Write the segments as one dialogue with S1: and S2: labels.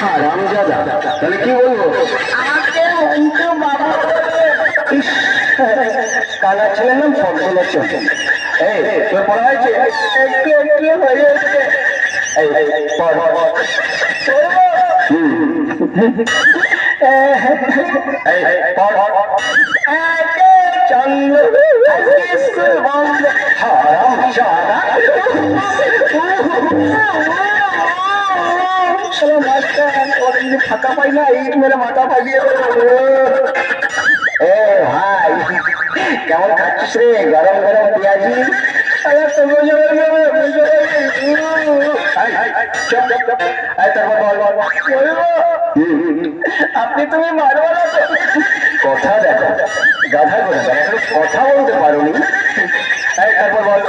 S1: হারামজাদা, তাহলে কি বলবো?
S2: আমাকে অন্তু বাবা
S1: কানা ছেলের নাম পদ্মলোচন। এই তোর পড়া হয়েছে?
S2: একটু একটু হয়েছে।
S1: এই পড়।
S2: চন্দ্র স্কুল বন্ধ।
S1: হারামজাদা,
S2: ফাঁকা পাই না, ইট মেরে মাথা ফাটিয়ে
S1: এ ভাই কেমন খাচ্ছিস রে গরম গরম পেঁয়াজি?
S2: আপনি তুমি মারবো না তো?
S1: কথা দেখো গাধা করে দেখো, কথা বলতে পারোনি। তারপর বল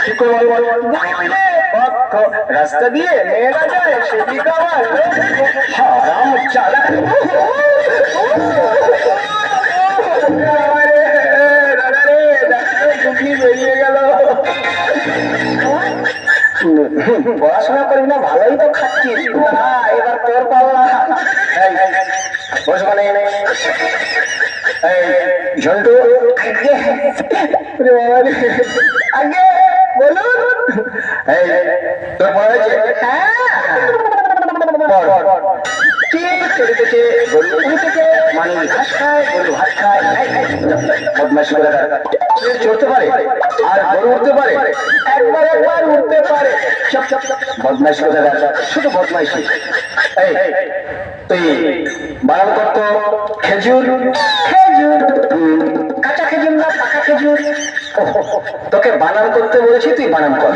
S1: ঠিক করে বল
S2: রাস্তা দিয়ে মেয়েরা যায় সেদিকে আমার
S1: হারাম চালা।
S2: বেরিয়ে গেল।
S1: পড়াশোনা করি না, ভালোই তো খাচ্ছিস। এবার তোর পাল্লা। বস মানে ঝন্টু
S2: আগে বলুন।
S1: তোর পড়া হয়েছে? মানুষ ঘাস খায়, গরু ভাত খায়। বদমাইশি করে চড়তে পারে আর গরু উঠতে পারে,
S2: একবার একবার উঠতে পারে।
S1: বদমাইশি করে শুধু বদমাইশি। এই তুই বানান করতো খেজুর।
S2: খেজুর কাঁচা খেজুর না পাকা খেজুর?
S1: তোকে বানান করতে বলেছি, তুই বানান কর।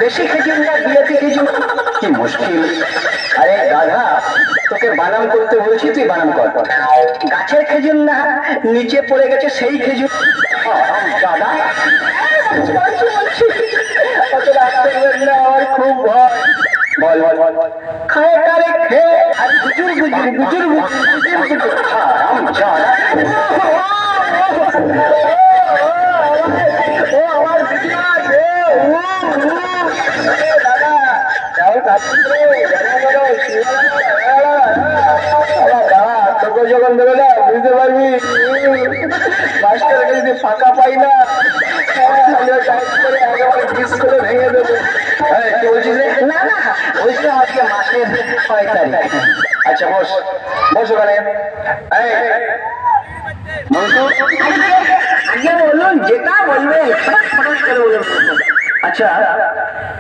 S2: দেশি খেজুর না বিলেতি খেজুর?
S1: কি মুশকিল! আরে গাধা, তোকে বানান করতে বলেছি, তুই বানান কর।
S2: গাছের খেজুর না নিচে পড়ে গেছে সেই খেজুর?
S1: গাধা,
S2: আমার খুব ভয়।
S1: বল বল বল।
S2: খায় কারে খেয়ে আর গুজুর গুজুর গুজুর গুজুর
S1: হারামজাদা।
S2: ও আমার বিজনেস দাদা তোকে যখন দেবে না বুঝতে পারবি। মাস্টারকে যদি ফাঁকা পাই না করে ভেঙে দেবো।
S1: কি বলছিস রে?
S2: না না বলছিলাম আজকে মাসের 6 তারিখ।
S1: আচ্ছা বস বস ওখানে। মন্টু,
S2: আগে বলুন যেটা বলবে ফটাফট করে বলুন।
S1: আচ্ছা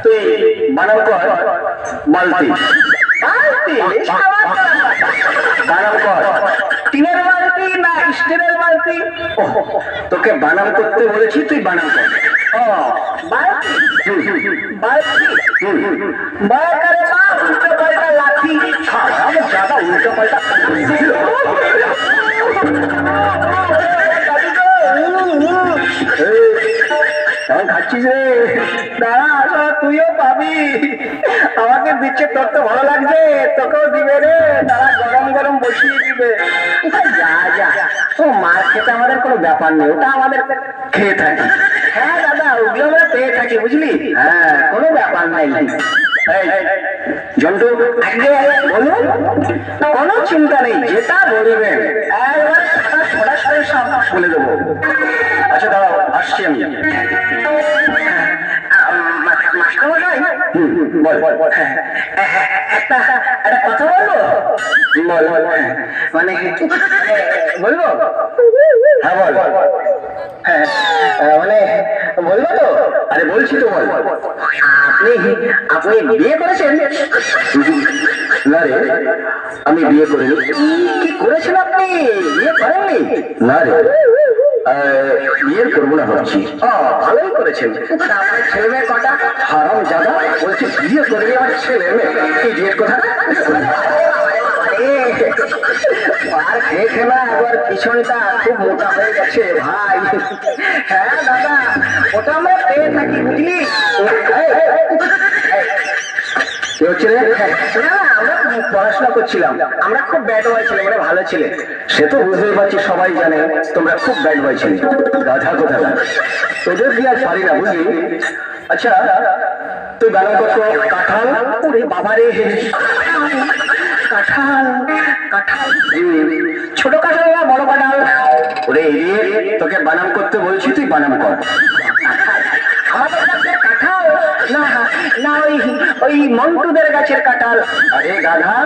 S1: তুই বানান কর বালতি। বানান কর
S2: টিনের বালতি না স্টিলের বালতি?
S1: তোকে বানান করতে বলেছি, তুই বানান কর।
S2: বালতি বালতি বাকারে মা উল্টো পাল্টা লাঠি।
S1: হারামজাদা, উল্টো পাল্টা। কেমন খাচ্ছিস রে?
S2: দাঁড়া তুইও পাবি। আমাকে দিচ্ছে, তোর তো ভালো লাগছে, তোকেও দিবে রে। তারা গরম গরম বসিয়ে দিবে।
S1: যা যা, ও মার খেতে আমাদের কোনো ব্যাপার নেই, ওটা আমাদের খেয়ে থাকি।
S2: হ্যাঁ দাদা ওগুলো আমরা পেয়ে থাকি বুঝলি।
S1: হ্যাঁ কোনো ব্যাপার নাই। জন্টু আগে বলুন, কোনো চিন্তা নেই, যেটা বলবেন বলে দেবো। আচ্ছা দাঁড়াও, আসছি আমি।
S2: মাস্টারমশাই
S1: বল বল বল।
S2: একটা একটা কথা বলবো?
S1: বল বল।
S2: মানে বলবো?
S1: হ্যাঁ বল।
S2: হ্যাঁ মানে বলবো তো?
S1: আরে বলছি তো, বল।
S2: আপনি আপনি বিয়ে করেছেন?
S1: না রে, আমি বিয়ে করিনি।
S2: কি করেছেন আপনি? বিয়ে করেননি?
S1: না রে, বিয়ে করবো না ভাবছি।
S2: ভালোই করেছেন। আমার ছেলে মেয়ে কটা?
S1: হারামজাদা, বলছি বিয়ে করবি, আমার ছেলে মেয়ে ইডিয়েট কথা।
S2: পার খেয়ে খেলা একবার পিছনটা খুব মোটা হয়ে গেছে ভাই। হ্যাঁ দাদা ওটা আমরা পেয়ে থাকি বুঝলি।
S1: কি হচ্ছে রে?
S2: না আমরা পড়াশোনা করছিলাম, আমরা খুব ব্যাড বয় ছেলে, মানে ভালো ছেলে।
S1: সে তো বুঝতেই পারছি, সবাই জানে তোমরা খুব ব্যাড বয় ছিলে। গাধা কোথা তোদের দিয়ে আর পারি না, বুঝলি? আচ্ছা তুই বানান করছো কাঁঠাল।
S2: ওরে বাবারে, কাঁঠাল কাঁঠাল, ছোট কাঁঠাল না বড় কাঁঠাল?
S1: ওরে ইডিয়েট, তোকে বানান করতে বলছি, তুই বানান কর।
S2: আমাদের গাছের কাঁঠাল না, না ওই ওই মন্টুদের গাছের কাঁঠাল।
S1: আরে গাধা,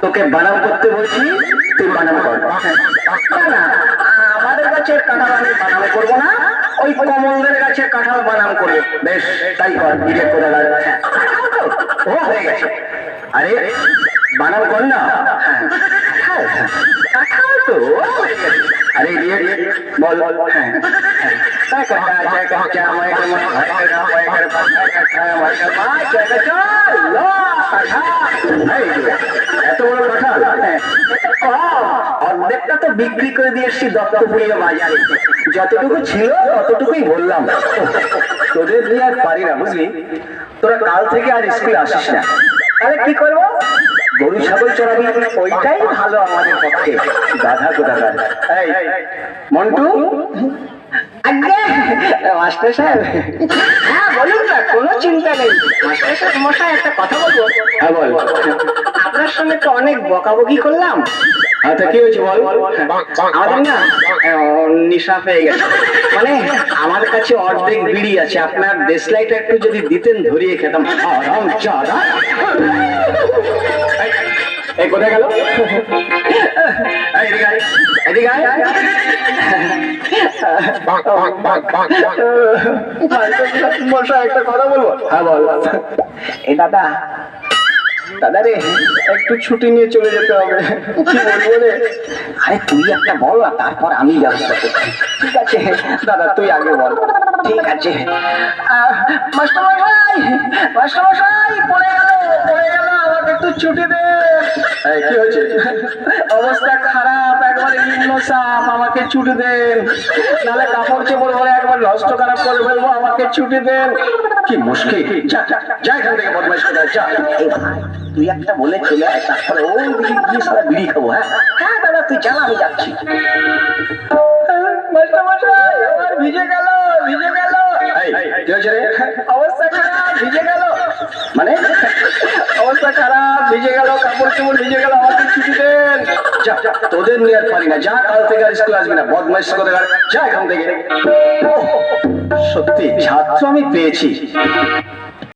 S1: তোকে বানান করতে বলছি, তুই বানান কর।
S2: না না, আমাদের গাছের কাঁঠাল আমি বানান করবো না, ওই কমলদের গাছের কাঁঠাল বানান করবো।
S1: বেশ তাই কর, ইডিয়েট করে দাঁড়।
S2: কাঁঠাল তো
S1: ও হয়ে গেছে। আরে বানান কর না।
S2: কাঁঠাল, কাঁঠাল তো হয়ে গেছে।
S1: আরে ইডিয়েট, বল। হ্যাঁ এত বড় কাঁঠাল?
S2: অর্ধেকটা তো বিক্রি করে দিয়ে এসছি দত্তপুরীর বাজারে,
S1: যতটুকু ছিল ততটুকুই বললাম। তোদের নিয়ে আর পারি না, বুঝলি? তোরা কাল থেকে আর স্কুলে আসিস না।
S2: তাহলে কি করবো?
S1: গরু ছাগল চড়াবি,
S2: ওইটাই ভালো আমাদের পক্ষে।
S1: গাধা কোথাকার। এই মন্টু,
S2: আগে মাস্টার সাহেব, হ্যাঁ বলুন না, কোনো চিন্তা নেই। মাস্টার সাহেব মশাই একটা কথা বলবো?
S1: হ্যাঁ বল।
S2: আপনার সঙ্গে তো অনেক বকাবকি করলাম,
S1: আচ্ছা কি হয়েছে বল।
S2: আমাদের না নেশা পেয়ে গেছে। মানে আমার কাছে অর্ধেক বিড়ি আছে, আপনার দেশলাইটা একটু যদি দিতেন ধরিয়ে খেতাম।
S1: আরাম চাঁদা। এই কোথায় গেল? এই এদিকে আয়, এদিকে আয়।
S2: মশাই একটা কথা বলবো?
S1: হ্যাঁ বল।
S2: এই দাদা, দাদা রে, একটু ছুটি নিয়ে চলে যেতে হবে। কি বলবো রে? আরে তুই একটা বল না, তারপর আমি ব্যবস্থা করছি। ঠিক আছে দাদা, তুই আগে বল। ঠিক আছে। মাস্টার মশাই, মাস্টার মশাই, পড়ে গেল, পড়ে গেল, আমাকে একটু ছুটি দে।
S1: এই কি হয়েছে?
S2: অবস্থা খারাপ, একবারে নিম্ন চাপ, আমাকে ছুটি দেন, নাহলে কাপড় চোপড় ভরে একবার নষ্ট খারাপ করে ফেলবো, আমাকে ছুটি দেন।
S1: কি মুশকিল। যা যা এখান থেকে, বদমাইশ কোথায়, যা।
S2: এই ভাই, তুই একটা বলে চলে আয়, তারপরে ওই দিকে গিয়ে সারা বিড়ি খাবো। হ্যাঁ হ্যাঁ দাদা, তুই জানা, আমি যাচ্ছি। মাস্টার মশাই, আমার ভিজে গেল, ভিজে গেল।
S1: এই কি হয়েছে রে?
S2: অবস্থা খারাপ, ভিজে গেল,
S1: মানে
S2: অবস্থা খারাপ, ভিজে গেল, কাপড় চোপড় ভিজে গেল, আমাকে ছুটি দেন।
S1: যা, তোদের নিয়ে আর পারি না। যা, কাল থেকে আর স্কুল আসবি না, বদমাইশ কোথাকার। যা এখান থেকে। সত্যি ছাত্র আমি পেয়েছি,